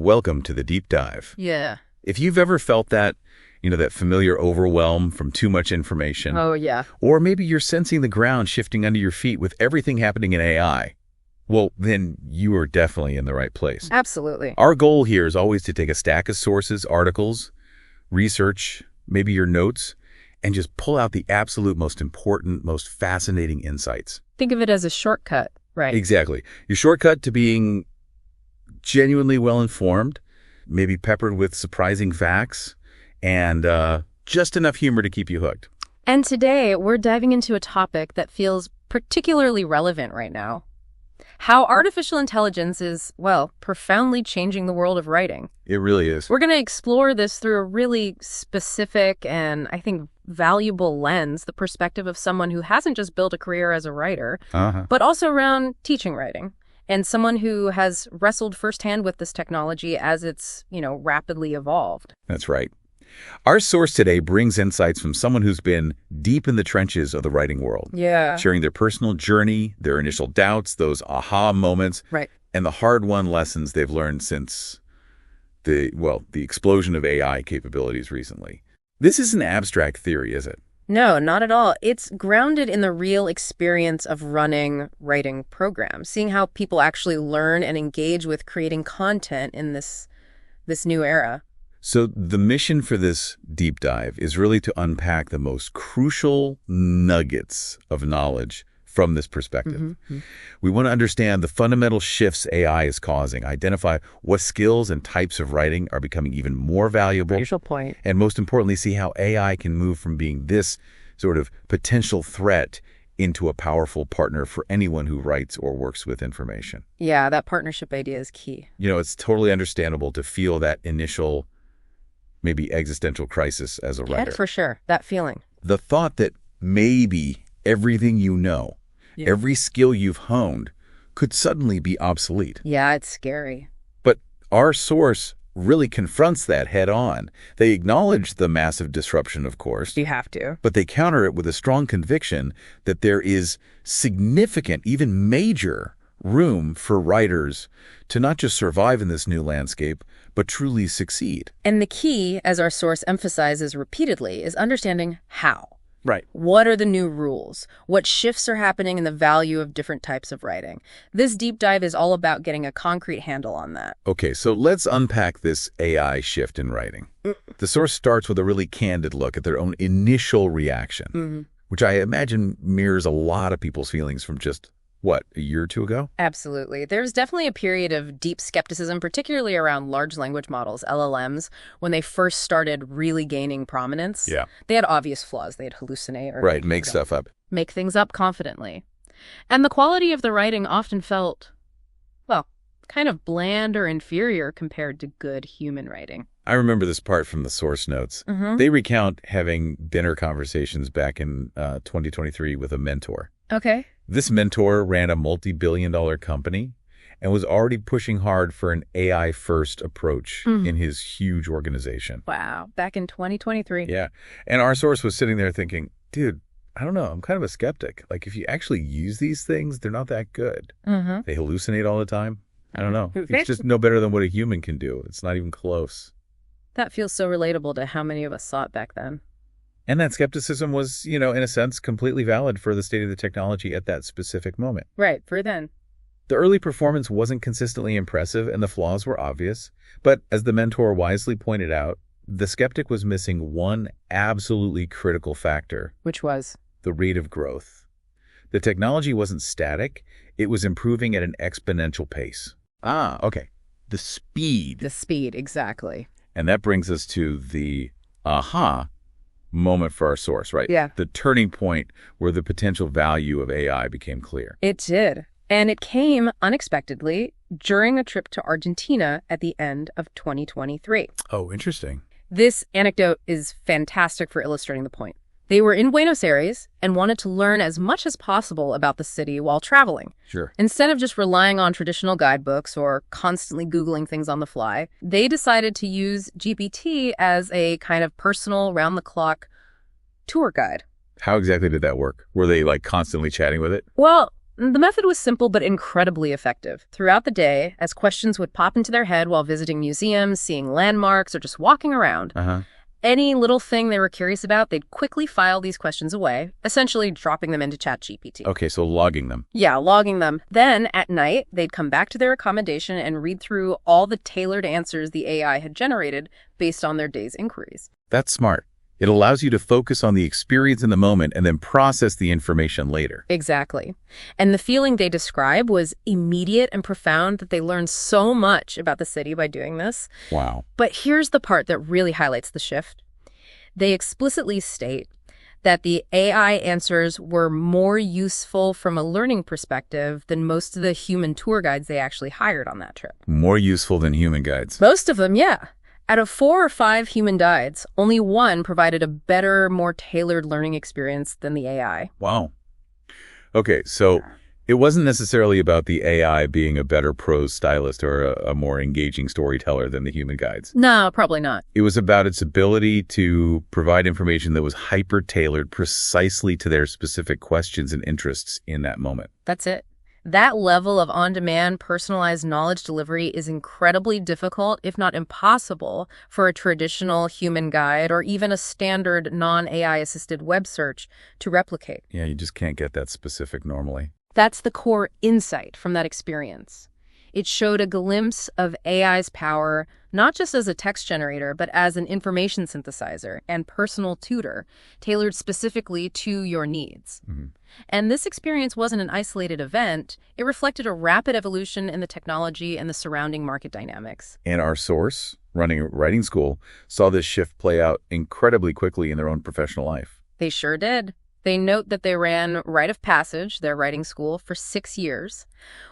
welcome to the deep dive. Yeah. If you've ever felt that, that familiar overwhelm from too much information. Oh, yeah. Or maybe you're sensing the ground shifting under your feet with everything happening in AI. Well, then you are definitely in the right place. Absolutely. Our goal here is always to take a stack of sources, articles, research, maybe your notes, and just pull out the absolute most important, most fascinating insights. Think of it as a shortcut, right? Exactly. Your shortcut to being genuinely well-informed, maybe peppered with surprising facts, and just enough humor to keep you hooked. And today, we're diving into a topic that feels particularly relevant right now. How artificial intelligence is, well, profoundly changing the world of writing. It really is. We're going to explore this through a really specific and, I think, valuable lens, the perspective of someone who hasn't just built a career as a writer, but also around teaching writing, and someone who has wrestled firsthand with this technology as it's, rapidly evolved. That's right. Our source today brings insights from someone who's been deep in the trenches of the writing world. Yeah. Sharing their personal journey, their initial doubts, those aha moments, right, and the hard-won lessons they've learned since the explosion of AI capabilities recently. This isn't abstract theory, is it? No, not at all. It's grounded in the real experience of running writing programs, seeing how people actually learn and engage with creating content in this new era. So the mission for this deep dive is really to unpack the most crucial nuggets of knowledge from this perspective. Mm-hmm. We want to understand the fundamental shifts AI is causing, identify what skills and types of writing are becoming even more valuable. Crucial point. And most importantly, see how AI can move from being this sort of potential threat into a powerful partner for anyone who writes or works with information. Yeah, that partnership idea is key. It's totally understandable to feel that initial maybe existential crisis as a writer. Yeah, for sure. That feeling. The thought that maybe everything you know, every skill you've honed, could suddenly be obsolete. Yeah, it's scary. But our source really confronts that head on. They acknowledge the massive disruption, of course. You have to. But they counter it with a strong conviction that there is significant, even major, room for writers to not just survive in this new landscape, but truly succeed. And the key, as our source emphasizes repeatedly, is understanding how. Right. What are the new rules? What shifts are happening in the value of different types of writing? This deep dive is all about getting a concrete handle on that. Okay, so let's unpack this AI shift in writing. The source starts with a really candid look at their own initial reaction, which I imagine mirrors a lot of people's feelings from just a year or two ago? Absolutely. There's definitely a period of deep skepticism, particularly around large language models, LLMs, when they first started really gaining prominence. Yeah. They had obvious flaws. They'd hallucinate or make stuff up. Make things up confidently. And the quality of the writing often felt, kind of bland or inferior compared to good human writing. I remember this part from the source notes. They recount having dinner conversations back in 2023 with a mentor. Okay. This mentor ran a multi-billion-dollar company and was already pushing hard for an AI-first approach in his huge organization. Wow. Back in 2023. Yeah. And our source was sitting there thinking, dude, I don't know. I'm kind of a skeptic. Like, if you actually use these things, they're not that good. They hallucinate all the time. I don't know. It's just no better than what a human can do. It's not even close. That feels so relatable to how many of us saw it back then. And that skepticism was, in a sense, completely valid for the state of the technology at that specific moment. Right, for then. The early performance wasn't consistently impressive and the flaws were obvious. But as the mentor wisely pointed out, the skeptic was missing one absolutely critical factor. Which was? The rate of growth. The technology wasn't static. It was improving at an exponential pace. Okay. The speed. The speed, exactly. And that brings us to the aha moment for our source, right? Yeah. The turning point where the potential value of AI became clear. It did. And it came unexpectedly during a trip to Argentina at the end of 2023. Oh, interesting. This anecdote is fantastic for illustrating the point. They were in Buenos Aires and wanted to learn as much as possible about the city while traveling. Sure. Instead of just relying on traditional guidebooks or constantly Googling things on the fly, they decided to use GPT as a kind of personal, round-the-clock tour guide. How exactly did that work? Were they constantly chatting with it? Well, The method was simple but incredibly effective. Throughout the day, as questions would pop into their head while visiting museums, seeing landmarks, or just walking around, any little thing they were curious about, they'd quickly file these questions away, essentially dropping them into ChatGPT. Okay, so logging them. Yeah, logging them. Then, at night, they'd come back to their accommodation and read through all the tailored answers the AI had generated based on their day's inquiries. That's smart. It allows you to focus on the experience in the moment and then process the information later. Exactly. And the feeling they describe was immediate and profound, that they learned so much about the city by doing this. Wow. But here's the part that really highlights the shift. They explicitly state that the AI answers were more useful from a learning perspective than most of the human tour guides they actually hired on that trip. More useful than human guides. Most of them, yeah. Out of 4 or 5 human guides, only 1 provided a better, more tailored learning experience than the AI. Wow. Okay, so it wasn't necessarily about the AI being a better prose stylist or a more engaging storyteller than the human guides. No, probably not. It was about its ability to provide information that was hyper-tailored precisely to their specific questions and interests in that moment. That's it. That level of on-demand, personalized knowledge delivery is incredibly difficult, if not impossible, for a traditional human guide or even a standard non-AI-assisted web search to replicate. Yeah, you just can't get that specific normally. That's the core insight from that experience. It showed a glimpse of AI's power, not just as a text generator, but as an information synthesizer and personal tutor, tailored specifically to your needs. And this experience wasn't an isolated event. It reflected a rapid evolution in the technology and the surrounding market dynamics. And our source, running a writing school, saw this shift play out incredibly quickly in their own professional life. They sure did. They note that they ran Rite of Passage, their writing school, for 6 years.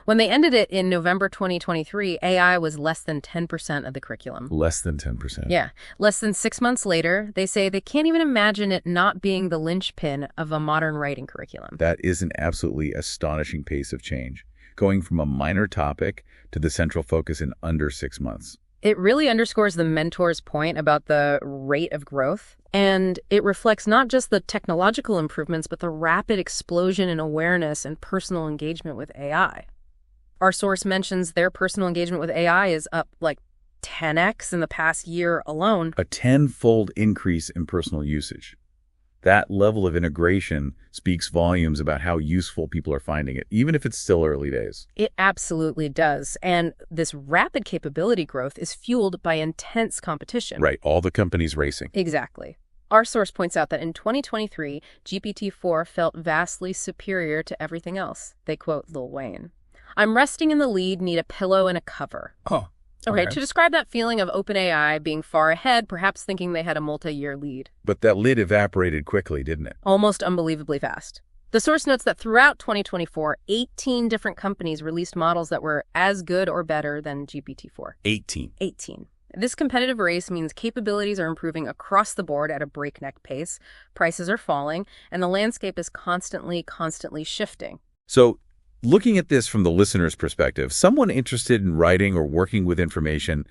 When they ended it in November 2023, AI was less than 10% of the curriculum. Less than 10%. Yeah. Less than 6 months later, they say they can't even imagine it not being the linchpin of a modern writing curriculum. That is an absolutely astonishing pace of change, going from a minor topic to the central focus in under 6 months. It really underscores the mentor's point about the rate of growth. And it reflects not just the technological improvements, but the rapid explosion in awareness and personal engagement with AI. Our source mentions their personal engagement with AI is up like 10x in the past year alone. A 10-fold increase in personal usage. That level of integration speaks volumes about how useful people are finding it, even if it's still early days. It absolutely does. And this rapid capability growth is fueled by intense competition. Right, all the companies racing. Exactly. Our source points out that in 2023, GPT-4 felt vastly superior to everything else. They quote Lil Wayne. "I'm resting in the lead, need a pillow and a cover." Oh. Okay, to describe that feeling of OpenAI being far ahead, perhaps thinking they had a multi-year lead. But that lid evaporated quickly, didn't it? Almost unbelievably fast. The source notes that throughout 2024, 18 different companies released models that were as good or better than GPT-4. 18. This competitive race means capabilities are improving across the board at a breakneck pace, prices are falling, and the landscape is constantly shifting. So, looking at this from the listener's perspective, someone interested in writing or working with information,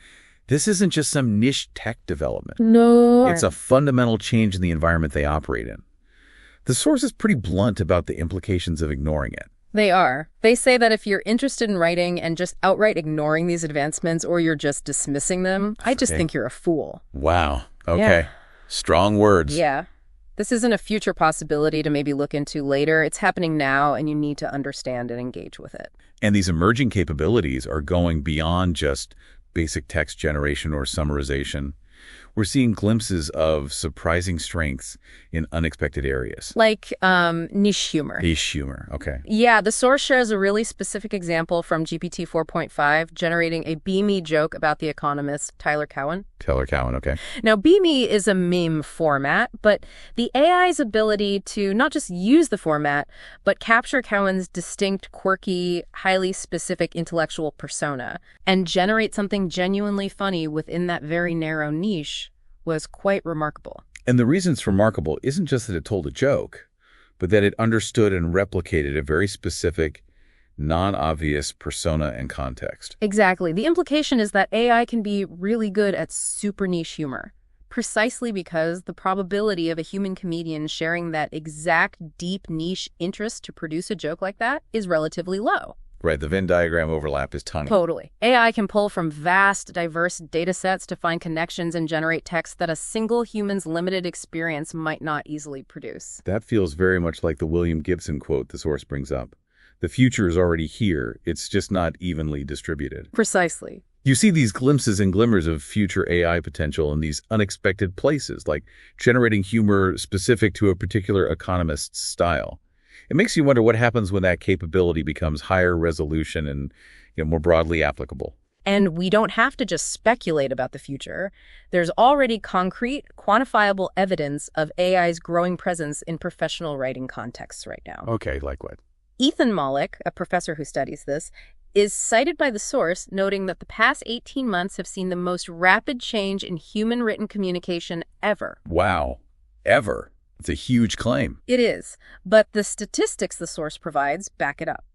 this isn't just some niche tech development. No. It's a fundamental change in the environment they operate in. The source is pretty blunt about the implications of ignoring it. They are. They say that if you're interested in writing and just outright ignoring these advancements, or you're just dismissing them, I just think you're a fool. Wow. Okay. Yeah. Strong words. Yeah. This isn't a future possibility to maybe look into later. It's happening now, and you need to understand and engage with it. And these emerging capabilities are going beyond just basic text generation or summarization. We're seeing glimpses of surprising strengths in unexpected areas. Like niche humor. Niche humor, okay. Yeah, the source shares a really specific example from GPT 4.5, generating a beamy joke about the economist Tyler Cowen. Tyler Cowen, okay. Now, beamy is a meme format, but the AI's ability to not just use the format, but capture Cowen's distinct, quirky, highly specific intellectual persona and generate something genuinely funny within that very narrow niche was quite remarkable. And the reason it's remarkable isn't just that it told a joke, but that it understood and replicated a very specific, non-obvious persona and context. Exactly. The implication is that AI can be really good at super niche humor, precisely because the probability of a human comedian sharing that exact deep niche interest to produce a joke like that is relatively low. Right, the Venn diagram overlap is tiny. Totally. AI can pull from vast, diverse data sets to find connections and generate text that a single human's limited experience might not easily produce. That feels very much like the William Gibson quote the source brings up. The future is already here, it's just not evenly distributed. Precisely. You see these glimpses and glimmers of future AI potential in these unexpected places, like generating humor specific to a particular economist's style. It makes you wonder what happens when that capability becomes higher resolution and more broadly applicable. And we don't have to just speculate about the future. There's already concrete, quantifiable evidence of AI's growing presence in professional writing contexts right now. Okay, like what? Ethan Mollick, a professor who studies this, is cited by the source, noting that the past 18 months have seen the most rapid change in human written communication ever. Wow. Ever. It's a huge claim. It is, but the statistics the source provides back it up.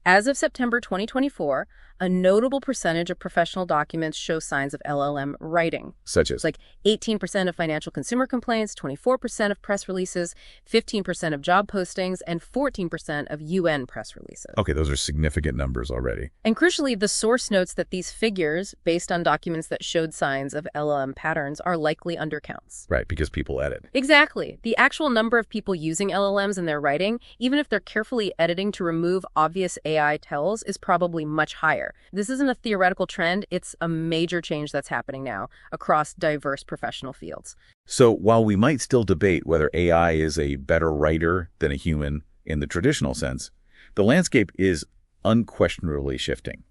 As of September 2024, a notable percentage of professional documents show signs of LLM writing. Such as? Like 18% of financial consumer complaints, 24% of press releases, 15% of job postings, and 14% of UN press releases. Okay, those are significant numbers already. And crucially, the source notes that these figures, based on documents that showed signs of LLM patterns, are likely undercounts. Right, because people edit. Exactly. The actual number of people using LLMs in their writing, even if they're carefully editing to remove obvious AI tells, is probably much higher. This isn't a theoretical trend, it's a major change that's happening now across diverse professional fields. So while we might still debate whether AI is a better writer than a human in the traditional sense, the landscape is unquestionably shifting.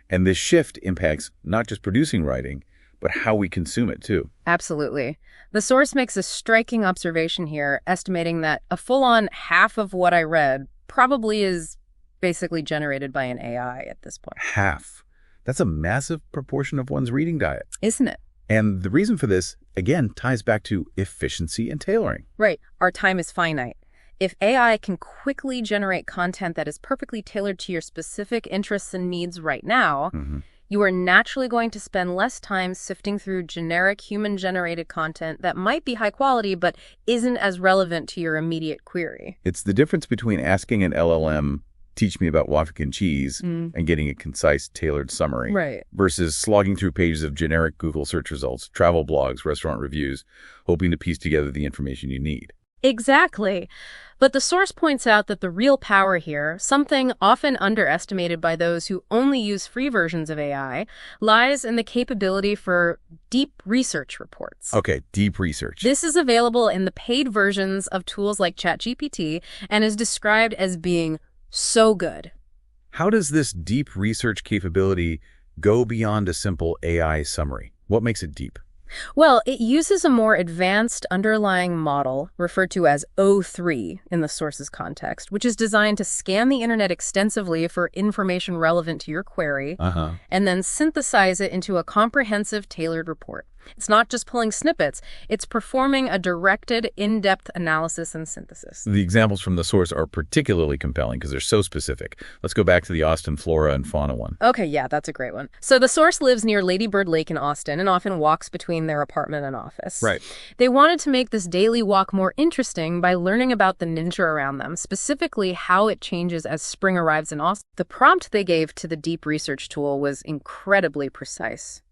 And this shift impacts not just producing writing, but how we consume it too. Absolutely. The source makes a striking observation here, estimating that a full-on half of what I read probably is basically generated by an AI at this point. Half. That's a massive proportion of one's reading diet. Isn't it? And the reason for this, again, ties back to efficiency and tailoring. Right. Our time is finite. If AI can quickly generate content that is perfectly tailored to your specific interests and needs right now, you are naturally going to spend less time sifting through generic human-generated content that might be high quality but isn't as relevant to your immediate query. It's the difference between asking an LLM, teach me about Waffican cheese, and getting a concise, tailored summary. Right. Versus slogging through pages of generic Google search results, travel blogs, restaurant reviews, hoping to piece together the information you need. Exactly. But the source points out that the real power here, something often underestimated by those who only use free versions of AI, lies in the capability for deep research reports. Okay, deep research. This is available in the paid versions of tools like ChatGPT and is described as being so good. How does this deep research capability go beyond a simple AI summary? What makes it deep? Well, it uses a more advanced underlying model, referred to as O3 in the source's context, which is designed to scan the internet extensively for information relevant to your query, and then synthesize it into a comprehensive, tailored report. It's not just pulling snippets, it's performing a directed, in-depth analysis and synthesis. The examples from the source are particularly compelling because they're so specific. Let's go back to the Austin flora and fauna one. Okay, yeah, that's a great one. So the source lives near Lady Bird Lake in Austin and often walks between their apartment and office. Right. They wanted to make this daily walk more interesting by learning about the nature around them, specifically how it changes as spring arrives in Austin. The prompt they gave to the deep research tool was incredibly precise.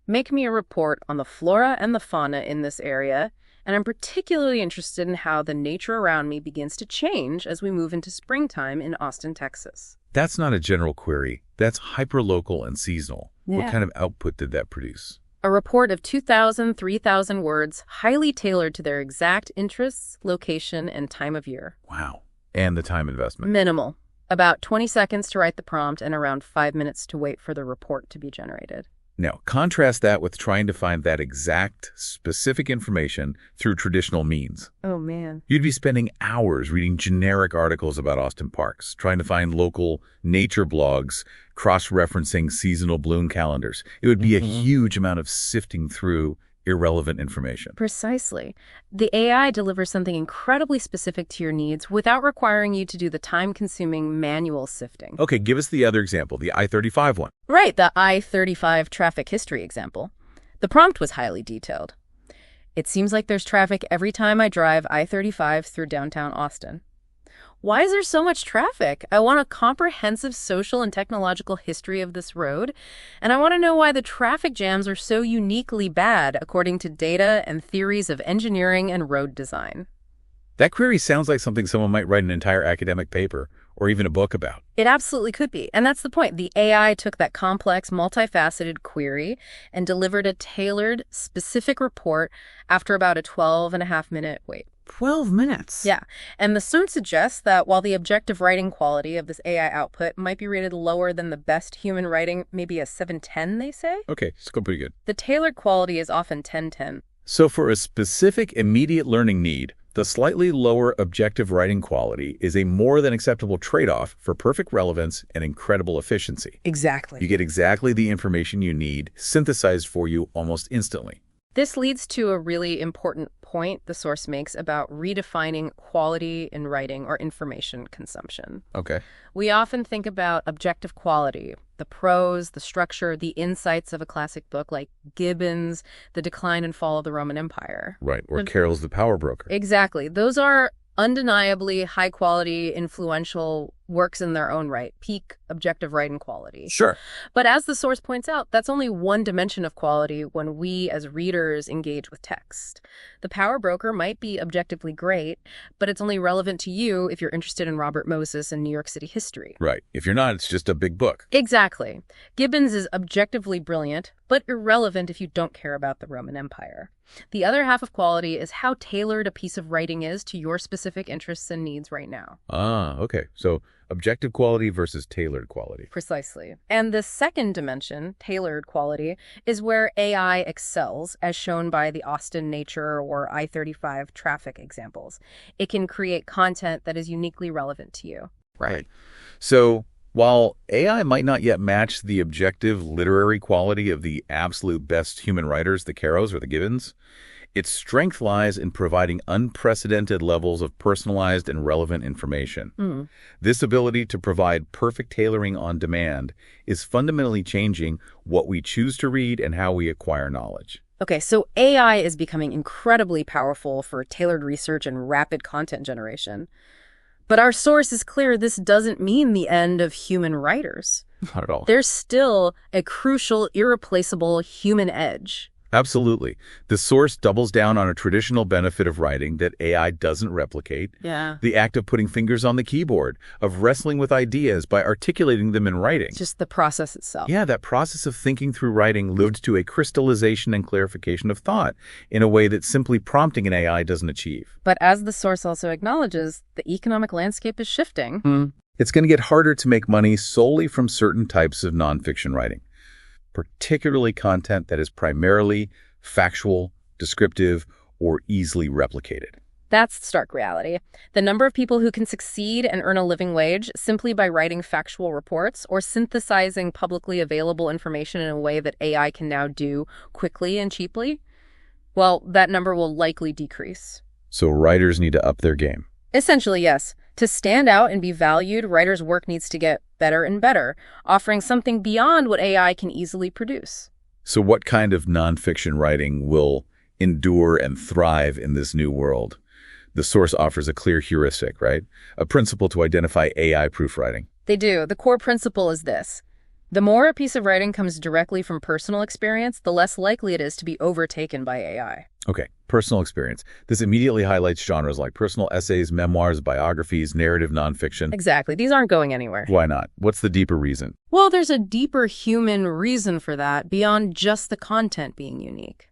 Make me a report on the flora and the fauna in this area, and I'm particularly interested in how the nature around me begins to change as we move into springtime in Austin, Texas. That's not a general query. That's hyperlocal and seasonal. Yeah. What kind of output did that produce? A report of 2,000, 3,000 words, highly tailored to their exact interests, location, and time of year. Wow. And the time investment? Minimal. About 20 seconds to write the prompt and around 5 minutes to wait for the report to be generated. Now, contrast that with trying to find that exact, specific information through traditional means. Oh, man. You'd be spending hours reading generic articles about Austin parks, trying to find local nature blogs, cross-referencing seasonal bloom calendars. It would be a huge amount of sifting through irrelevant information. Precisely. The AI delivers something incredibly specific to your needs without requiring you to do the time-consuming manual sifting. Okay, give us the other example, the I-35 one. Right, the I-35 traffic history example. The prompt was highly detailed. It seems like there's traffic every time I drive I-35 through downtown Austin. Why is there so much traffic? I want a comprehensive social and technological history of this road, and I want to know why the traffic jams are so uniquely bad according to data and theories of engineering and road design. That query sounds like something someone might write an entire academic paper or even a book about. It absolutely could be, and that's the point. The AI took that complex, multifaceted query and delivered a tailored, specific report after about a 12-and-a-half-minute wait. 12 minutes? Yeah, and the source suggests that while the objective writing quality of this AI output might be rated lower than the best human writing, maybe a 710, they say, Okay, it's going pretty good. the tailored quality is often 1010. So for a specific immediate learning need, the slightly lower objective writing quality is a more than acceptable trade-off for perfect relevance and incredible efficiency. Exactly. You get exactly the information you need synthesized for you almost instantly. This leads to a really important point the source makes about redefining quality in writing or information consumption. Okay. We often think about objective quality, the prose, the structure, the insights of a classic book like Gibbon's The Decline and Fall of the Roman Empire. Right, or Carroll's The Power Broker. Exactly. Those are undeniably high-quality, influential works in their own right, peak objective writing quality. Sure. But as the source points out, that's only one dimension of quality when we as readers engage with text. The Power Broker might be objectively great, but it's only relevant to you if you're interested in Robert Moses and New York City history. Right. If you're not, it's just a big book. Exactly. Gibbon's is objectively brilliant, but irrelevant if you don't care about the Roman Empire. The other half of quality is how tailored a piece of writing is to your specific interests and needs right now. Ah, okay. So objective quality versus tailored quality. Precisely. And the second dimension, tailored quality, is where AI excels, as shown by the Austin Nature or I-35 traffic examples. It can create content that is uniquely relevant to you. Right. So while AI might not yet match the objective literary quality of the absolute best human writers, the Carrolls or the Gibbons, its strength lies in providing unprecedented levels of personalized and relevant information. This ability to provide perfect tailoring on demand is fundamentally changing what we choose to read and how we acquire knowledge. Okay, so AI is becoming incredibly powerful for tailored research and rapid content generation. But our source is clear this doesn't mean the end of human writers. Not at all. There's still a crucial, irreplaceable human edge. Absolutely. The source doubles down on a traditional benefit of writing that AI doesn't replicate. Yeah. The act of putting fingers on the keyboard, of wrestling with ideas by articulating them in writing. Just the process itself. Yeah, that process of thinking through writing leads to a crystallization and clarification of thought in a way that simply prompting an AI doesn't achieve. But as the source also acknowledges, the economic landscape is shifting. It's going to get harder to make money solely from certain types of nonfiction writing, particularly content that is primarily factual, descriptive, or easily replicated. That's stark reality. The number of people who can succeed and earn a living wage simply by writing factual reports or synthesizing publicly available information in a way that AI can now do quickly and cheaply, well, that number will likely decrease. So writers need to up their game. Essentially, yes. To stand out and be valued, writers' work needs to get better and better, offering something beyond what AI can easily produce. So what kind of nonfiction writing will endure and thrive in this new world? The source offers a clear heuristic, right? A principle to identify AI-proof writing. They do. The core principle is this. The more a piece of writing comes directly from personal experience, the less likely it is to be overtaken by AI. Okay, personal experience. This immediately highlights genres like personal essays, memoirs, biographies, narrative nonfiction. Exactly. These aren't going anywhere. Why not? What's the deeper reason? Well, there's a deeper human reason for that beyond just the content being unique.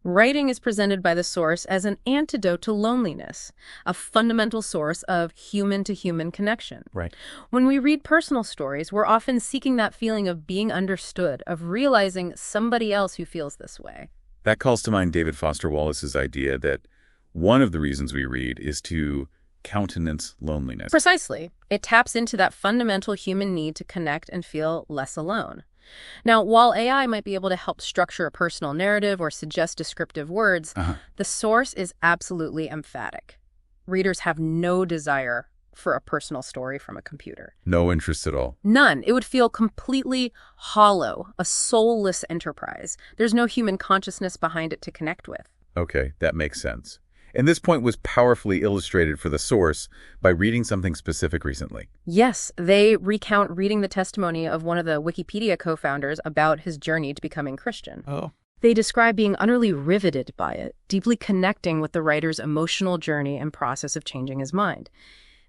Writing is presented by the source as an antidote to loneliness, a fundamental source of human-to-human connection. Right. When we read personal stories, we're often seeking that feeling of being understood, of realizing somebody else who feels this way. That calls to mind David Foster Wallace's idea that one of the reasons we read is to countenance loneliness. Precisely. It taps into that fundamental human need to connect and feel less alone. Now, while AI might be able to help structure a personal narrative or suggest descriptive words, the source is absolutely emphatic. Readers have no desire for a personal story from a computer. No interest at all. None. It would feel completely hollow, a soulless enterprise. There's no human consciousness behind it to connect with. Okay, that makes sense. And this point was powerfully illustrated for the source by reading something specific recently. Yes, they recount reading the testimony of one of the Wikipedia co-founders about his journey to becoming Christian. Oh. They describe being utterly riveted by it, deeply connecting with the writer's emotional journey and process of changing his mind.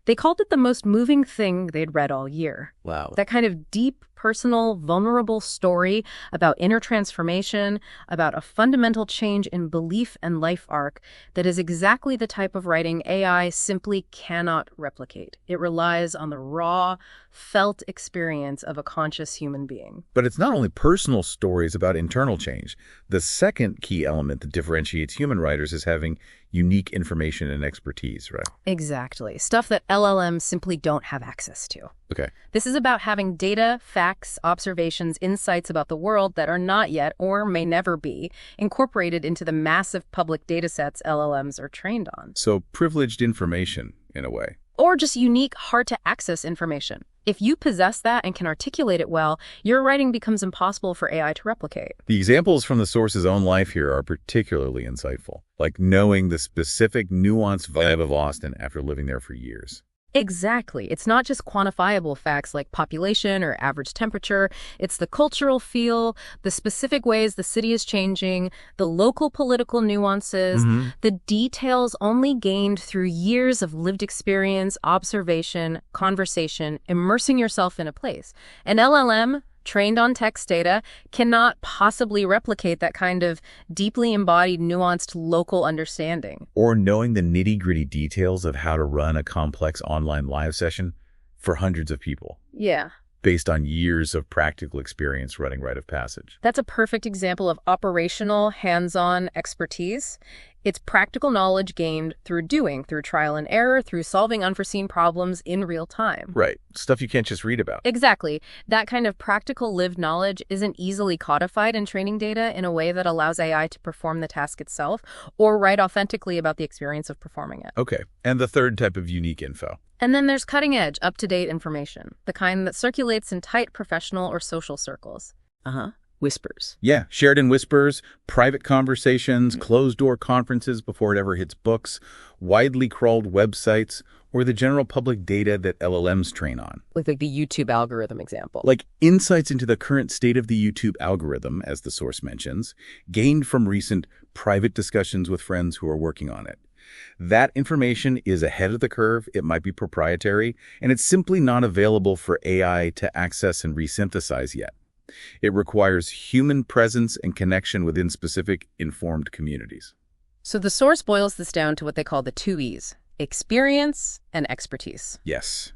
They called it the most moving thing they'd read all year. Wow. That kind of deep, personal, vulnerable story about inner transformation, about a fundamental change in belief and life arc that is exactly the type of writing AI simply cannot replicate. It relies on the raw, felt experience of a conscious human being. But it's not only personal stories about internal change. The second key element that differentiates human writers is having unique information and expertise, right? Exactly. Stuff that LLMs simply don't have access to. Okay. This is about having data, facts, observations, insights about the world that are not yet, or may never be, incorporated into the massive public data sets LLMs are trained on. So privileged information, in a way. Or just unique, hard-to-access information. If you possess that and can articulate it well, your writing becomes impossible for AI to replicate. The examples from the source's own life here are particularly insightful, like knowing the specific nuanced vibe of Austin after living there for years. Exactly. It's not just quantifiable facts like population or average temperature. It's the cultural feel, the specific ways the city is changing, the local political nuances, the details only gained through years of lived experience, observation, conversation, immersing yourself in a place. An LLM trained on text data cannot possibly replicate that kind of deeply embodied, nuanced local understanding. Or knowing the nitty-gritty details of how to run a complex online live session for hundreds of people. Yeah. Based on years of practical experience running rite of passage. That's a perfect example of operational, hands-on expertise. It's practical knowledge gained through doing, through trial and error, through solving unforeseen problems in real time. Right. Stuff you can't just read about. Exactly. That kind of practical lived knowledge isn't easily codified in training data in a way that allows AI to perform the task itself or write authentically about the experience of performing it. Okay. And the third type of unique info. And then there's cutting-edge, up-to-date information, the kind that circulates in tight professional or social circles. Whispers. Yeah, shared in whispers, private conversations, closed-door conferences before it ever hits books, widely crawled websites, or the general public data that LLMs train on. Like the YouTube algorithm example. Like insights into the current state of the YouTube algorithm, as the source mentions, gained from recent private discussions with friends who are working on it. That information is ahead of the curve, it might be proprietary, and it's simply not available for AI to access and resynthesize yet. It requires human presence and connection within specific informed communities. So the source boils this down to what they call the 2 E's, experience and expertise. Yes.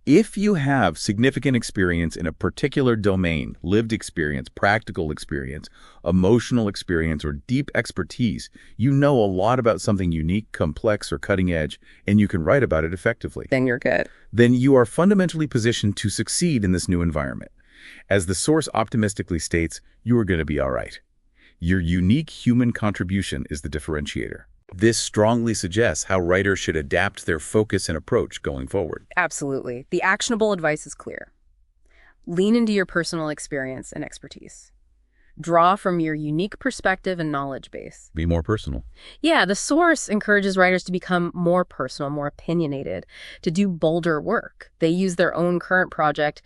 If you have significant experience in a particular domain, lived experience, practical experience, emotional experience, or deep expertise, you know a lot about something unique, complex, or cutting edge, and you can write about it effectively. Then you're good. Then you are fundamentally positioned to succeed in this new environment. As the source optimistically states, you are going to be all right. Your unique human contribution is the differentiator. This strongly suggests how writers should adapt their focus and approach going forward. Absolutely. The actionable advice is clear. Lean into your personal experience and expertise. Draw from your unique perspective and knowledge base. Be more personal. Yeah, the source encourages writers to become more personal, more opinionated, to do bolder work. They use their own current project,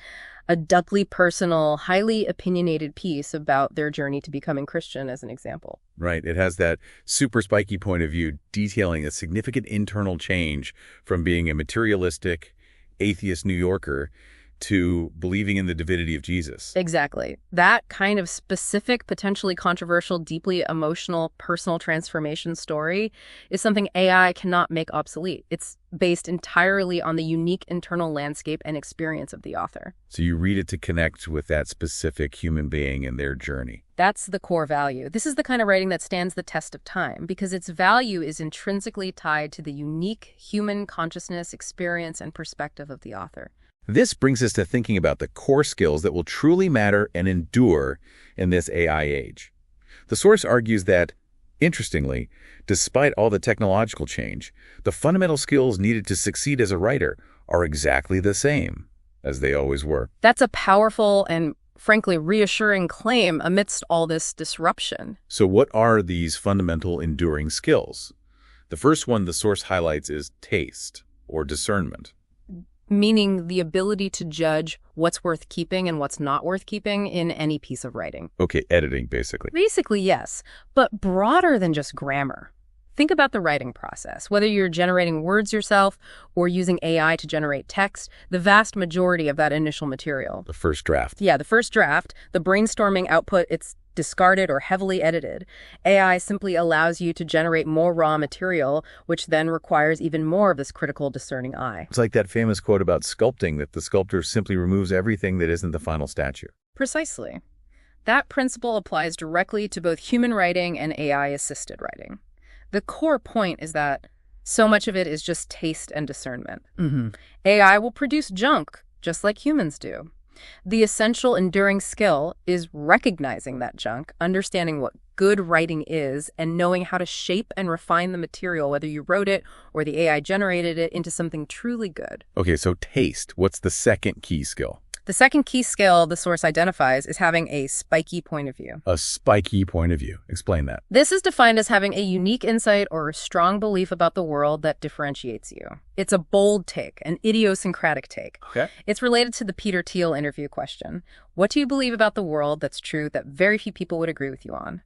a doubly personal, highly opinionated piece about their journey to becoming Christian as an example. Right. It has that super spiky point of view detailing a significant internal change from being a materialistic, atheist New Yorker to believing in the divinity of Jesus. Exactly. That kind of specific, potentially controversial, deeply emotional, personal transformation story is something AI cannot make obsolete. It's based entirely on the unique internal landscape and experience of the author. So you read it to connect with that specific human being and their journey. That's the core value. This is the kind of writing that stands the test of time because its value is intrinsically tied to the unique human consciousness, experience, and perspective of the author. This brings us to thinking about the core skills that will truly matter and endure in this AI age. The source argues that, interestingly, despite all the technological change, the fundamental skills needed to succeed as a writer are exactly the same as they always were. That's a powerful and frankly, reassuring claim amidst all this disruption. So what are these fundamental enduring skills? The first one the source highlights is taste or discernment. Meaning the ability to judge what's worth keeping and what's not worth keeping in any piece of writing. Okay, editing, basically. Basically, yes, but broader than just grammar. Think about the writing process. Whether you're generating words yourself or using AI to generate text, the vast majority of that initial material. The first draft. Yeah, the first draft, the brainstorming output, it's discarded or heavily edited. AI simply allows you to generate more raw material, which then requires even more of this critical discerning eye. It's like that famous quote about sculpting, that the sculptor simply removes everything that isn't the final statue. Precisely. That principle applies directly to both human writing and AI-assisted writing. The core point is that so much of it is just taste and discernment. AI will produce junk, just like humans do. The essential enduring skill is recognizing that junk, understanding what good writing is, and knowing how to shape and refine the material, whether you wrote it or the AI generated it, into something truly good. Okay, so taste. What's the second key skill? The second key skill the source identifies is having a spiky point of view. A spiky point of view. Explain that. This is defined as having a unique insight or a strong belief about the world that differentiates you. It's a bold take, an idiosyncratic take. Okay. It's related to the Peter Thiel interview question. What do you believe about the world that's true that very few people would agree with you on?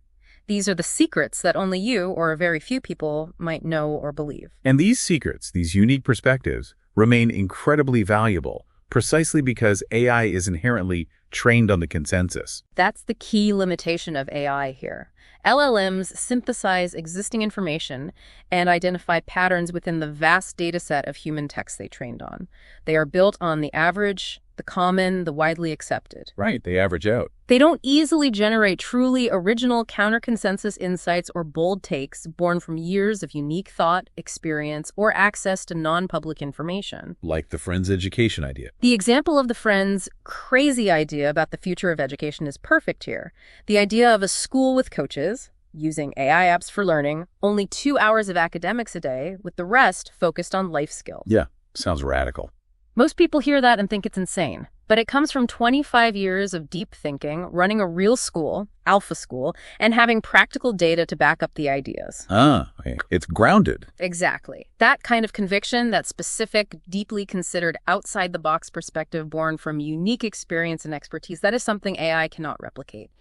These are the secrets that only you or very few people might know or believe. And these secrets, these unique perspectives, remain incredibly valuable, precisely because AI is inherently trained on the consensus. That's the key limitation of AI here. LLMs synthesize existing information and identify patterns within the vast data set of human text they trained on. They are built on the average, the common, the widely accepted. Right, they average out. They don't easily generate truly original counter-consensus insights or bold takes born from years of unique thought, experience, or access to non-public information. Like the Friends education idea. The example of the Friends' crazy idea about the future of education is perfect here. The idea of a school with coaches, using AI apps for learning, only 2 hours of academics a day, with the rest focused on life skills. Yeah, sounds radical. Most people hear that and think it's insane, but it comes from 25 years of deep thinking, running a real school, Alpha School, and having practical data to back up the ideas. Okay. It's grounded. Exactly. That kind of conviction, that specific, deeply considered outside-the-box perspective born from unique experience and expertise, that is something AI cannot replicate.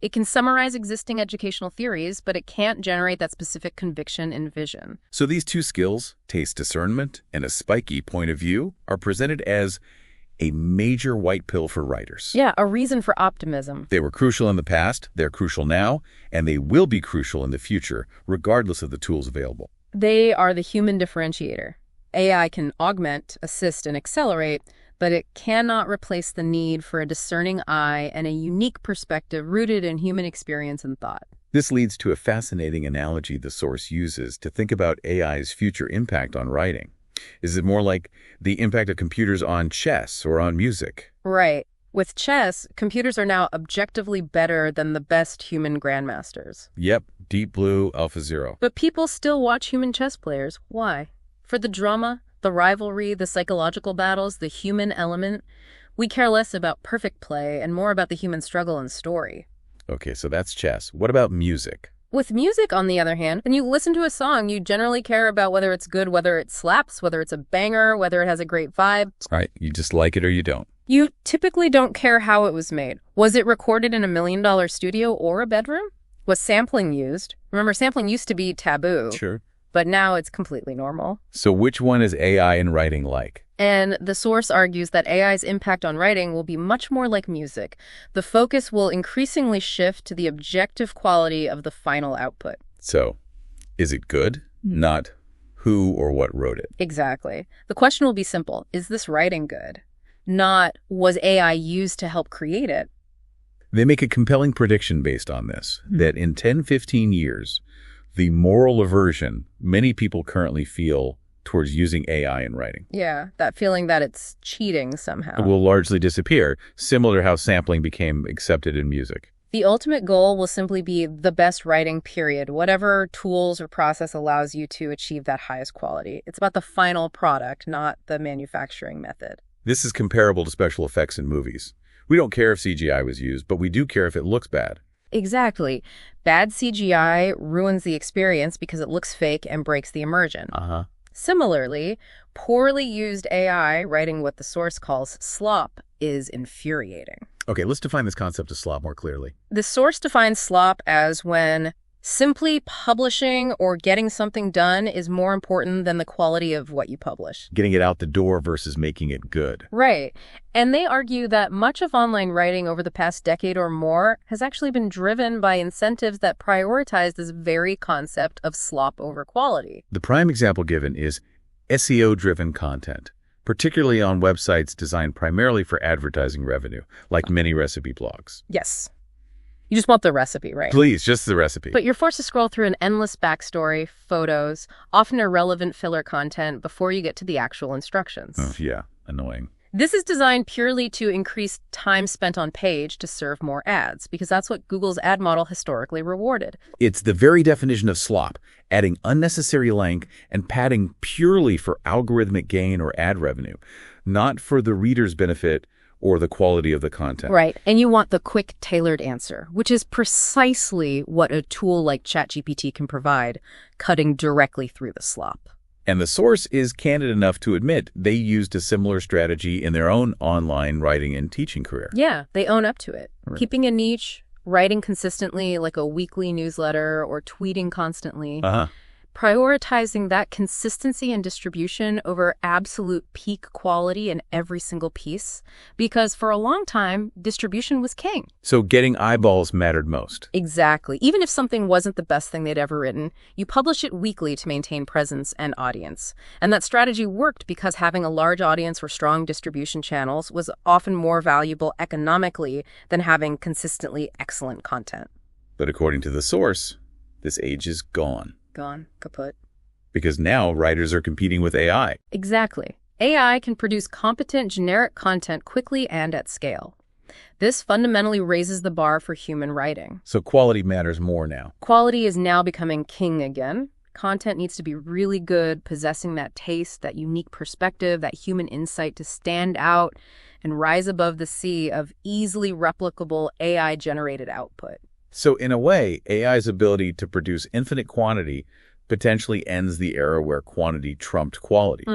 It can summarize existing educational theories, but it can't generate that specific conviction and vision. So these two skills, taste discernment and a spiky point of view, are presented as a major white pill for writers. Yeah, a reason for optimism. They were crucial in the past, they're crucial now, and they will be crucial in the future, regardless of the tools available. They are the human differentiator. AI can augment, assist, and accelerate, but it cannot replace the need for a discerning eye and a unique perspective rooted in human experience and thought. This leads to a fascinating analogy the source uses to think about AI's future impact on writing. Is it more like the impact of computers on chess or on music? Right. With chess, computers are now objectively better than the best human grandmasters. Yep, Deep Blue, AlphaZero. But people still watch human chess players. Why? For the drama, the rivalry, the psychological battles, the human element. We care less about perfect play and more about the human struggle and story. Okay, so that's chess. What about music? With music, on the other hand, when you listen to a song, you generally care about whether it's good, whether it slaps, whether it's a banger, whether it has a great vibe. Right, you just like it or you don't. You typically don't care how it was made. Was it recorded in $1 million studio or a bedroom? Was sampling used? Remember, sampling used to be taboo. Sure. But now it's completely normal. So which one is AI in writing like? And the source argues that AI's impact on writing will be much more like music. The focus will increasingly shift to the objective quality of the final output. So, is it good? Not who or what wrote it. Exactly. The question will be simple. Is this writing good? Not, was AI used to help create it? They make a compelling prediction based on this, that in 10-15 years, the moral aversion many people currently feel towards using AI in writing. Yeah, that feeling that it's cheating somehow. It will largely disappear, similar to how sampling became accepted in music. The ultimate goal will simply be the best writing, period. Whatever tools or process allows you to achieve that highest quality. It's about the final product, not the manufacturing method. This is comparable to special effects in movies. We don't care if CGI was used, but we do care if it looks bad. Exactly. Bad CGI ruins the experience because it looks fake and breaks the immersion. Similarly, poorly used AI writing what the source calls slop is infuriating. Okay, let's define this concept of slop more clearly. The source defines slop as when simply publishing or getting something done is more important than the quality of what you publish. Getting it out the door versus making it good. Right. And they argue that much of online writing over the past decade or more has actually been driven by incentives that prioritize this very concept of slop over quality. The prime example given is SEO-driven content, particularly on websites designed primarily for advertising revenue, like many recipe blogs. Yes. You just want the recipe, right? Please, just the recipe. But you're forced to scroll through an endless backstory, photos, often irrelevant filler content before you get to the actual instructions. Oh, yeah, annoying. This is designed purely to increase time spent on page to serve more ads, because that's what Google's ad model historically rewarded. It's the very definition of slop, adding unnecessary length and padding purely for algorithmic gain or ad revenue, not for the reader's benefit or the quality of the content. Right. And you want the quick, tailored answer, which is precisely what a tool like ChatGPT can provide, cutting directly through the slop. And the source is candid enough to admit they used a similar strategy in their own online writing and teaching career. Yeah, they own up to it. Right. Keeping a niche, writing consistently like a weekly newsletter or tweeting constantly. Prioritizing that consistency and distribution over absolute peak quality in every single piece, because for a long time, distribution was king. So getting eyeballs mattered most. Exactly. Even if something wasn't the best thing they'd ever written, you publish it weekly to maintain presence and audience. And that strategy worked because having a large audience or strong distribution channels was often more valuable economically than having consistently excellent content. But according to the source, this age is gone. Gone, kaput. Because now writers are competing with AI. Exactly. AI can produce competent, generic content quickly and at scale. This fundamentally raises the bar for human writing. So quality matters more now. Quality is now becoming king again. Content needs to be really good, possessing that taste, that unique perspective, that human insight to stand out and rise above the sea of easily replicable AI-generated output. So in a way, AI's ability to produce infinite quantity potentially ends the era where quantity trumped quality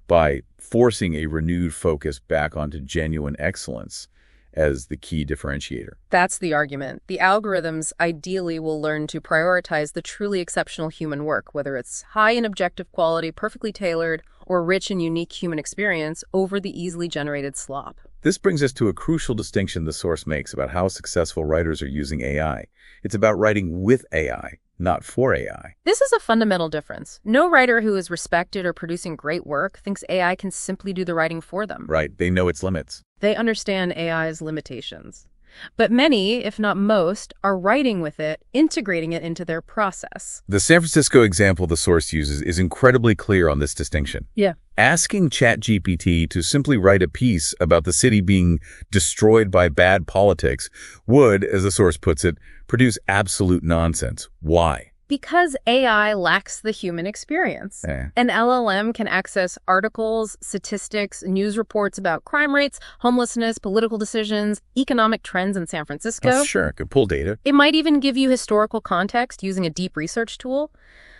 by forcing a renewed focus back onto genuine excellence as the key differentiator. That's the argument. The algorithms ideally will learn to prioritize the truly exceptional human work, whether it's high in objective quality, perfectly tailored, or rich in unique human experience over the easily generated slop. This brings us to a crucial distinction the source makes about how successful writers are using AI. It's about writing with AI, not for AI. This is a fundamental difference. No writer who is respected or producing great work thinks AI can simply do the writing for them. Right, they know its limits. They understand AI's limitations. But many, if not most, are writing with it, integrating it into their process. The San Francisco example the source uses is incredibly clear on this distinction. Yeah. Asking ChatGPT to simply write a piece about the city being destroyed by bad politics would, as the source puts it, produce absolute nonsense. Why? Because AI lacks the human experience. An LLM can access articles, statistics, news reports about crime rates, homelessness, political decisions, economic trends in San Francisco. Oh, sure, it could pull data. It might even give you historical context using a deep research tool,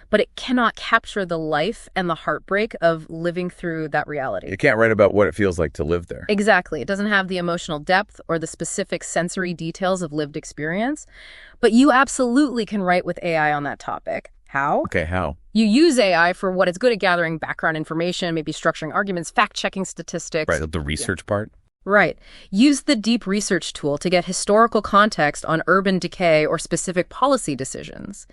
but it cannot capture the life and the heartbreak of living through that reality. It can't write about what it feels like to live there. Exactly. It doesn't have the emotional depth or the specific sensory details of lived experience. But you absolutely can write with AI on that topic. How? Okay, how? You use AI for what it's good at gathering background information, maybe structuring arguments, fact-checking statistics. Right, the research part? Right. Use the deep research tool to get historical context on urban decay or specific policy decisions.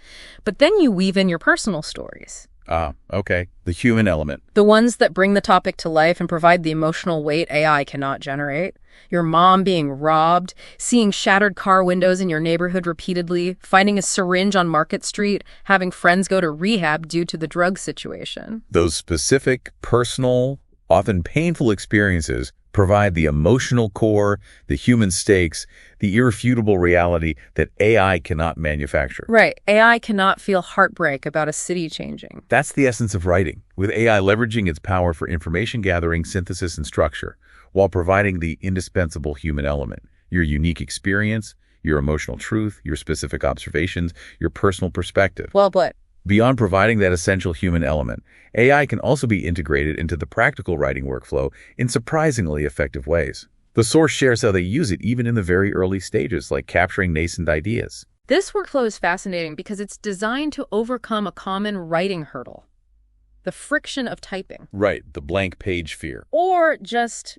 But then you weave in your personal stories. Okay. The human element. The ones that bring the topic to life and provide the emotional weight AI cannot generate. Your mom being robbed, seeing shattered car windows in your neighborhood repeatedly, finding a syringe on Market Street, having friends go to rehab due to the drug situation. Those specific, personal, often painful experiences provide the emotional core, the human stakes, the irrefutable reality that AI cannot manufacture. Right. AI cannot feel heartbreak about a city changing. That's the essence of writing, with AI leveraging its power for information gathering, synthesis, and structure, while providing the indispensable human element, your unique experience, your emotional truth, your specific observations, your personal perspective. Well put. Beyond providing that essential human element, AI can also be integrated into the practical writing workflow in surprisingly effective ways. The source shares how they use it even in the very early stages, like capturing nascent ideas. This workflow is fascinating because it's designed to overcome a common writing hurdle, the friction of typing. Right, the blank page fear. Or just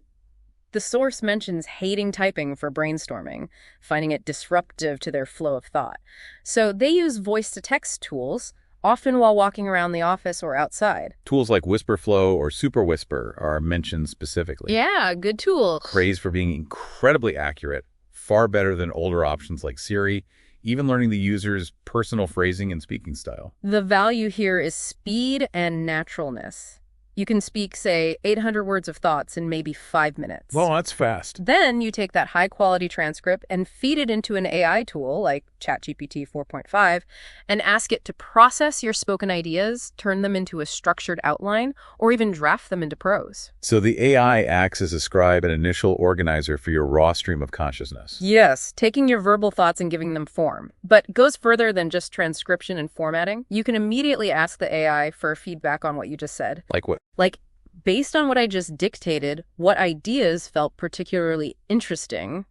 the source mentions hating typing for brainstorming, finding it disruptive to their flow of thought. So they use voice-to-text tools, often while walking around the office or outside. Tools like WhisperFlow or SuperWhisper are mentioned specifically. Yeah, good tools. Praised for being incredibly accurate, far better than older options like Siri, even learning the user's personal phrasing and speaking style. The value here is speed and naturalness. You can speak, say, 800 words of thoughts in maybe 5 minutes. Well, that's fast. Then you take that high-quality transcript and feed it into an AI tool like ChatGPT 4.5 and ask it to process your spoken ideas, turn them into a structured outline, or even draft them into prose. So the AI acts as a scribe and initial organizer for your raw stream of consciousness. Yes, taking your verbal thoughts and giving them form. But goes further than just transcription and formatting. You can immediately ask the AI for feedback on what you just said. Like what? Like, based on what I just dictated, what ideas felt particularly interesting?